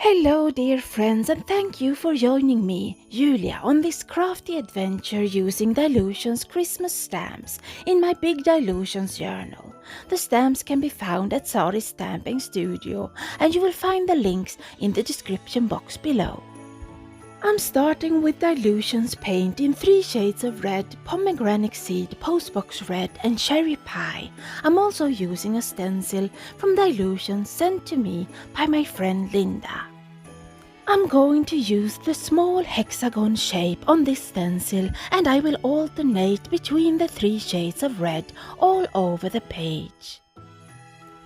Hello dear friends, and thank you for joining me, Julia, on this crafty adventure using Dylusions Christmas stamps in my Big Dylusions journal. The stamps can be found at Sari's Stamping Studio, and you will find the links in the description box below. I'm starting with Dylusions paint in 3 shades of red, Pomegranate seed, Postbox Red and Cherry Pie. I'm also using a stencil from Dylusions sent to me by my friend Linda. I'm going to use the small hexagon shape on this stencil, and I will alternate between the 3 shades of red all over the page.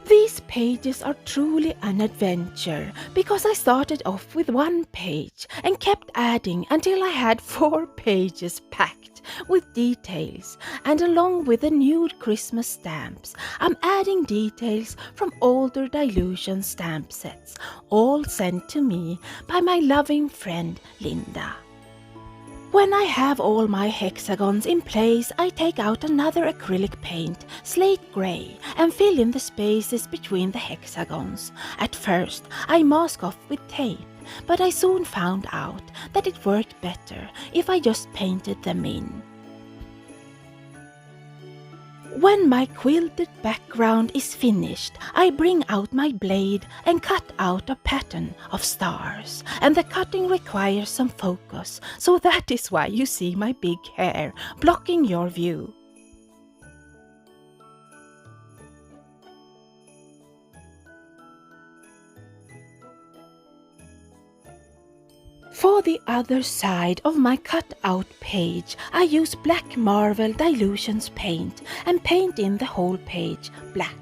These pages are truly an adventure because I started off with 1 page and kept adding until I had 4 pages packed with details, and along with the new Christmas stamps, I'm adding details from older Dylusion stamp sets, all sent to me by my loving friend Linda. When I have all my hexagons in place, I take out another acrylic paint, Slate Grey, and fill in the spaces between the hexagons. At first, I mask off with tape, but I soon found out that it worked better if I just painted them in. When my quilted background is finished, I bring out my blade and cut out a pattern of stars. And the cutting requires some focus, so that is why you see my big hair blocking your view. For the other side of my cut-out page, I use black Marbel Dylusions paint and paint in the whole page black.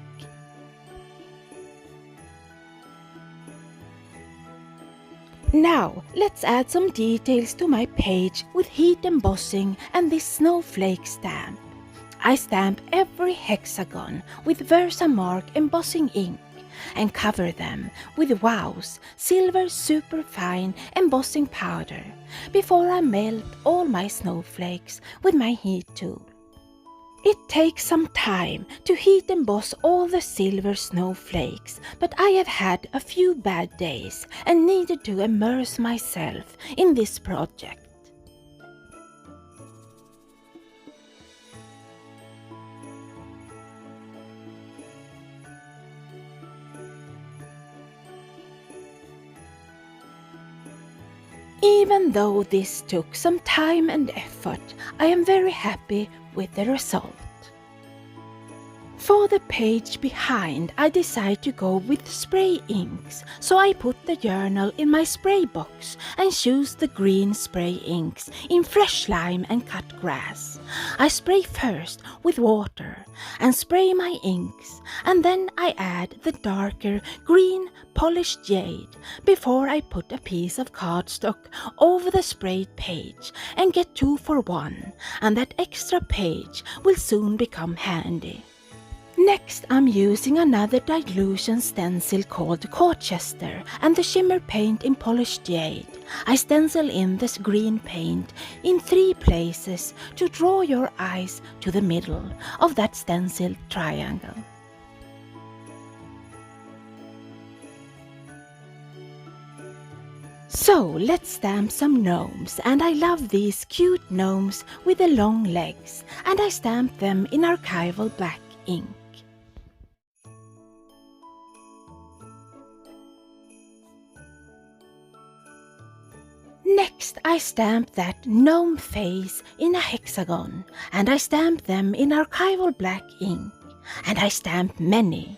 Now, let's add some details to my page with heat embossing and this snowflake stamp. I stamp every hexagon with Versamark embossing ink and cover them with Wow's silver superfine embossing powder before I melt all my snowflakes with my heat tool. It takes some time to heat emboss all the silver snowflakes, but I have had a few bad days and needed to immerse myself in this project. Even though this took some time and effort, I am very happy with the result. For the page behind, I decide to go with spray inks, so I put the journal in my spray box and choose the green spray inks in fresh lime and cut grass. I spray first with water and spray my inks, and then I add the darker green polished jade before I put a piece of cardstock over the sprayed page and get 2 for 1, and that extra page will soon become handy. Next, I'm using another Dylusion stencil called Custard and the shimmer paint in polished jade. I stencil in this green paint in 3 places to draw your eyes to the middle of that stenciled triangle. So let's stamp some gnomes, and I love these cute gnomes with the long legs, and I stamp them in archival black ink. Next, I stamp that gnome face in a hexagon, and I stamp them in archival black ink, and I stamp many.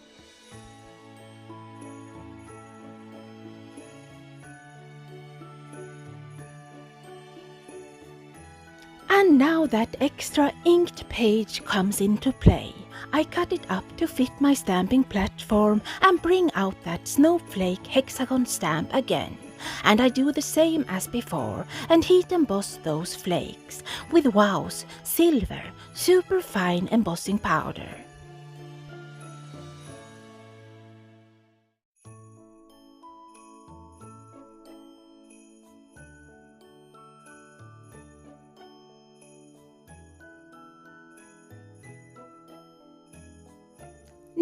And now that extra inked page comes into play. I cut it up to fit my stamping platform and bring out that snowflake hexagon stamp again. And I do the same as before and heat emboss those flakes with Wow's silver superfine embossing powder.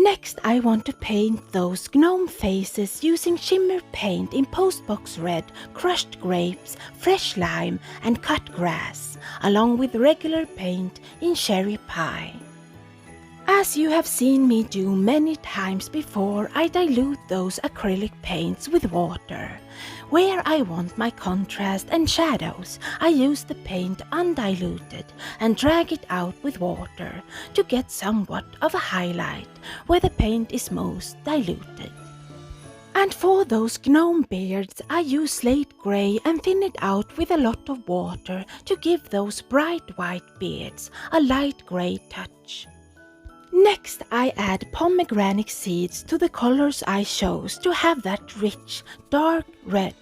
Next, I want to paint those gnome faces using shimmer paint in Postbox Red, crushed grapes, fresh lime and cut grass, along with regular paint in cherry pie. As you have seen me do many times before, I dilute those acrylic paints with water. Where I want my contrast and shadows, I use the paint undiluted and drag it out with water to get somewhat of a highlight where the paint is most diluted. And for those gnome beards, I use Slate Grey and thin it out with a lot of water to give those bright white beards a light grey touch. Next, I add pomegranate seeds to the colors I chose to have that rich, dark red.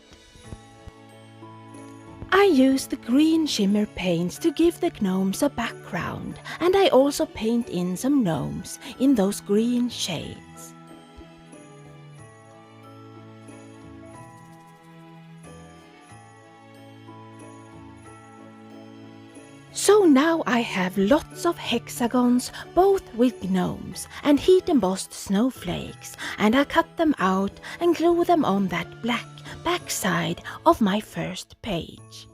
I use the green shimmer paints to give the gnomes a background, and I also paint in some gnomes in those green shades. So now I have lots of hexagons, both with gnomes and heat embossed snowflakes, and I cut them out and glue them on that black backside of my first page.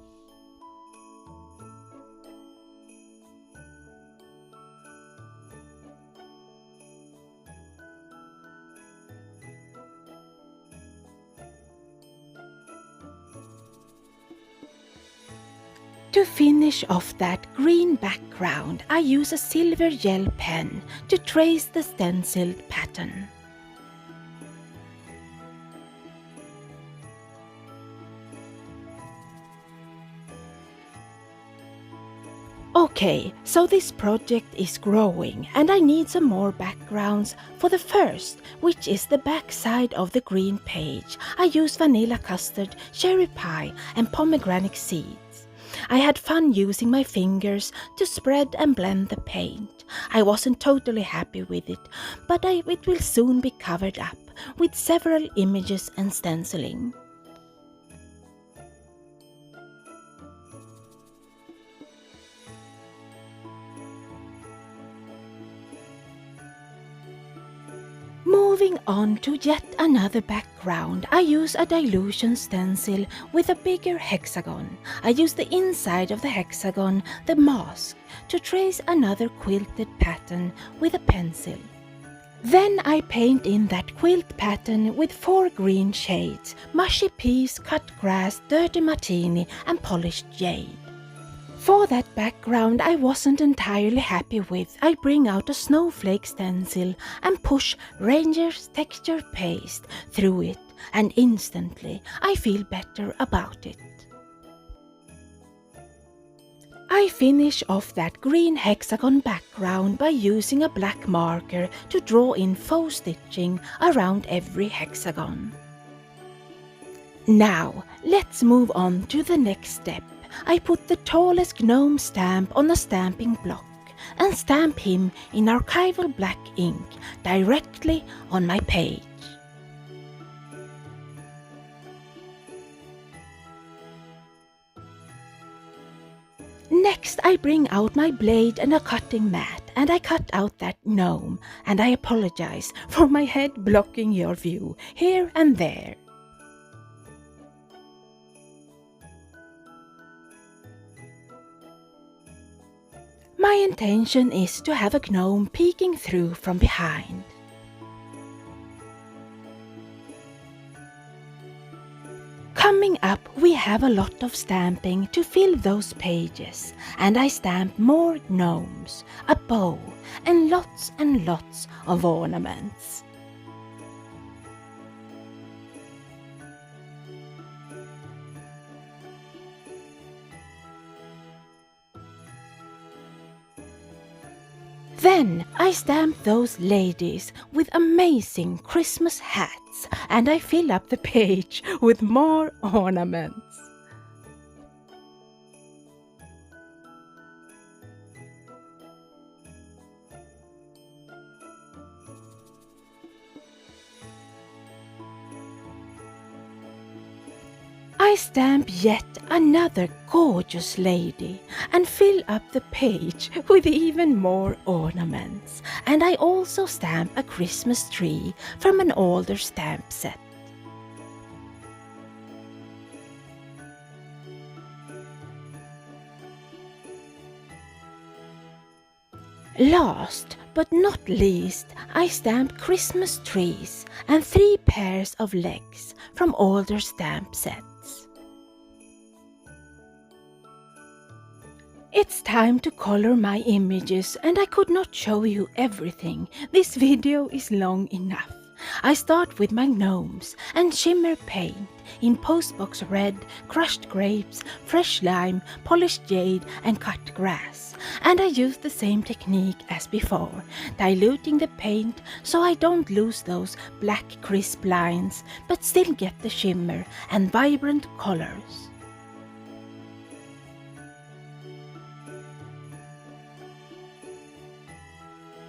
To finish off that green background, I use a silver gel pen to trace the stenciled pattern. Okay, so this project is growing and I need some more backgrounds. For the first, which is the back side of the green page, I use vanilla custard, cherry pie and pomegranate seeds. I had fun using my fingers to spread and blend the paint. I wasn't totally happy with it, but it will soon be covered up with several images and stenciling. Moving on to yet another background, I use a dilution stencil with a bigger hexagon. I use the inside of the hexagon, the mask, to trace another quilted pattern with a pencil. Then I paint in that quilt pattern with 4 green shades: Mushy Peas, cut grass, dirty Martini and polished Jade. For that background I wasn't entirely happy with, I bring out a snowflake stencil and push Ranger's texture paste through it, and instantly I feel better about it. I finish off that green hexagon background by using a black marker to draw in faux stitching around every hexagon. Now let's move on to the next step. I put the tallest gnome stamp on a stamping block and stamp him in archival black ink directly on my page. Next I bring out my blade and a cutting mat and I cut out that gnome, and I apologize for my head blocking your view here and there. My intention is to have a gnome peeking through from behind. Coming up, we have a lot of stamping to fill those pages, and I stamp more gnomes, a bow, and lots of ornaments. Then I stamp those ladies with amazing Christmas hats, and I fill up the page with more ornaments. I stamp yet another gorgeous lady and fill up the page with even more ornaments. And I also stamp a Christmas tree from an older stamp set. Last but not least, I stamp Christmas trees and 3 pairs of legs from older stamp sets. It's time to color my images, and I could not show you everything. This video is long enough. I start with my gnomes and shimmer paint in Postbox Red, crushed grapes, fresh lime, polished jade and cut grass. And I use the same technique as before, diluting the paint so I don't lose those black crisp lines but still get the shimmer and vibrant colors.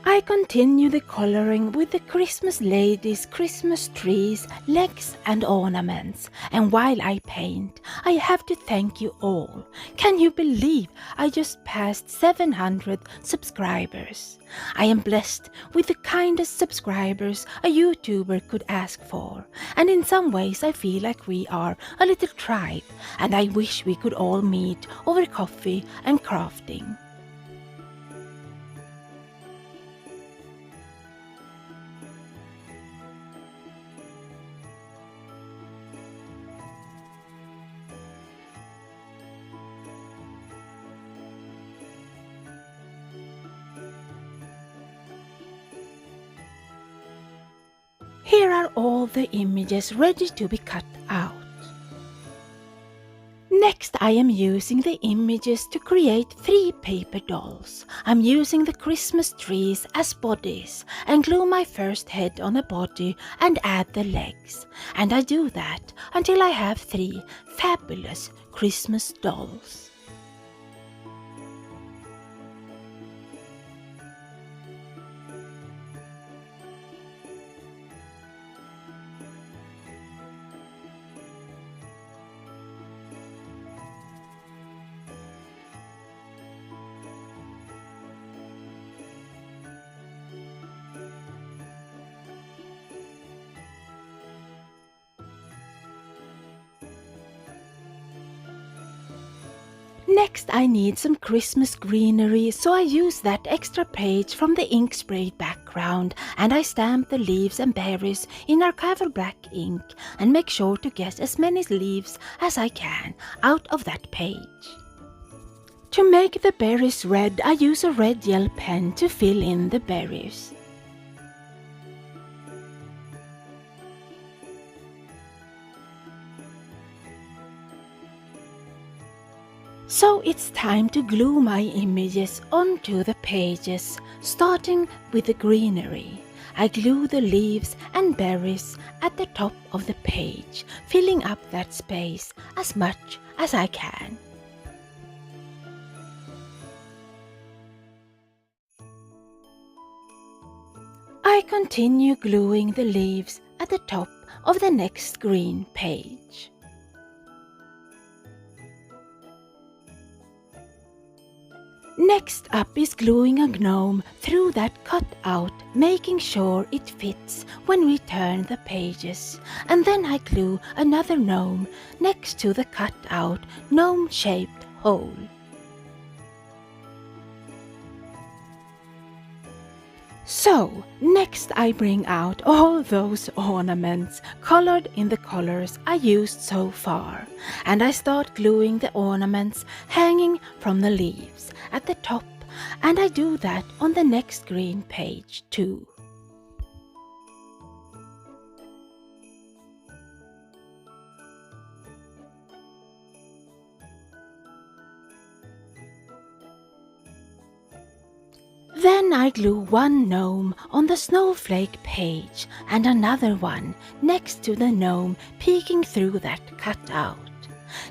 I continue the coloring with the Christmas ladies, Christmas trees, legs and ornaments. And while I paint, I have to thank you all. Can you believe I just passed 700 subscribers? I am blessed with the kindest subscribers a YouTuber could ask for. And in some ways I feel like we are a little tribe, and I wish we could all meet over coffee and crafting. Here are all the images ready to be cut out. Next, I am using the images to create 3 paper dolls. I'm using the Christmas trees as bodies and glue my first head on a body and add the legs. And I do that until I have 3 fabulous Christmas dolls. Next, I need some Christmas greenery, so I use that extra page from the ink sprayed background, and I stamp the leaves and berries in archival black ink and make sure to get as many leaves as I can out of that page. To make the berries red, I use a red gel pen to fill in the berries. So it's time to glue my images onto the pages, starting with the greenery. I glue the leaves and berries at the top of the page, filling up that space as much as I can. I continue gluing the leaves at the top of the next green page. Next up is gluing a gnome through that cutout, making sure it fits when we turn the pages. And then I glue another gnome next to the cutout gnome-shaped hole. So, next I bring out all those ornaments colored in the colors I used so far, and I start gluing the ornaments hanging from the leaves at the top, and I do that on the next green page too. Then I glue one gnome on the snowflake page and another one next to the gnome peeking through that cutout.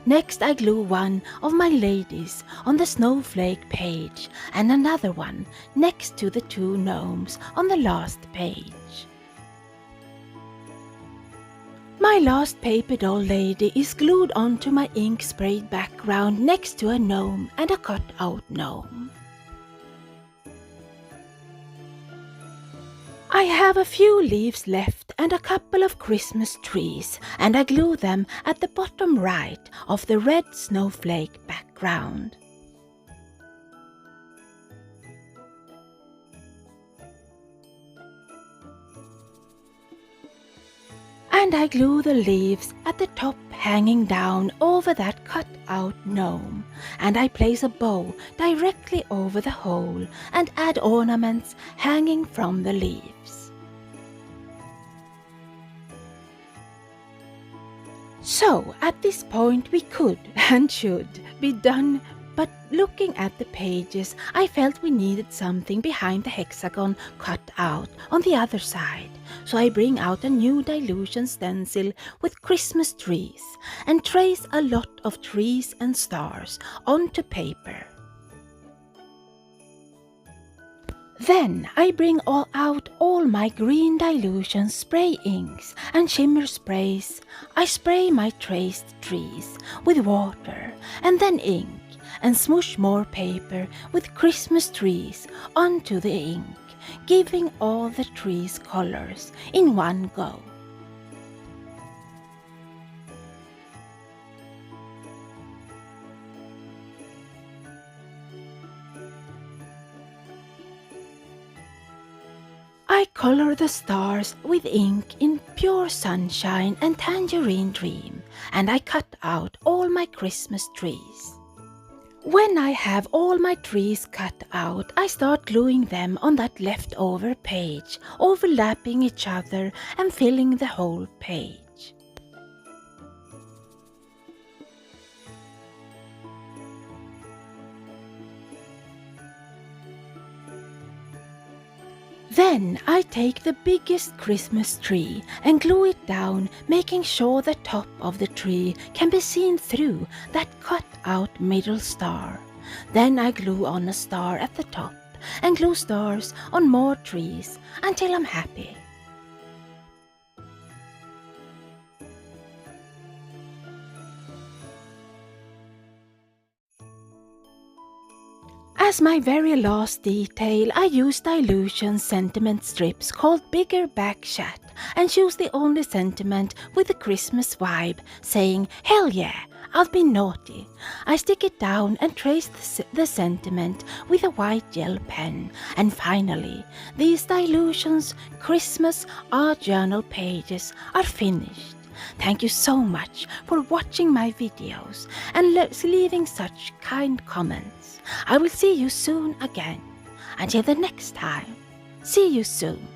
Next I glue one of my ladies on the snowflake page and another one next to the 2 gnomes on the last page. My last paper doll lady is glued onto my ink sprayed background next to a gnome and a cut out gnome. I have a few leaves left and a couple of Christmas trees, and I glue them at the bottom right of the red snowflake background. And I glue the leaves at the top hanging down over that cut out gnome, and I place a bow directly over the hole and add ornaments hanging from the leaves. So at this point we could and should be done, but looking at the pages I felt we needed something behind the hexagon cut out on the other side, so I bring out a new Dylusions stencil with Christmas trees and trace a lot of trees and stars onto paper. Then I bring out all my green Dylusions spray inks and shimmer sprays. I spray my traced trees with water and then ink, and smoosh more paper with Christmas trees onto the ink, giving all the trees colors in one go. I color the stars with ink in Pure Sunshine and Tangerine Dream, and I cut out all my Christmas trees. When I have all my trees cut out, I start gluing them on that leftover page, overlapping each other and filling the whole page. Then I take the biggest Christmas tree and glue it down, making sure the top of the tree can be seen through that cut out middle star. Then I glue on a star at the top and glue stars on more trees until I'm happy. As my very last detail, I use Dylusions sentiment strips called Bigger Back Chat and choose the only sentiment with the Christmas vibe, saying, "Hell yeah, I'll be naughty." I stick it down and trace the sentiment with a white gel pen. And finally, these Dylusions Christmas art journal pages are finished. Thank you so much for watching my videos and leaving such kind comments. I will see you soon again. Until the next time, see you soon.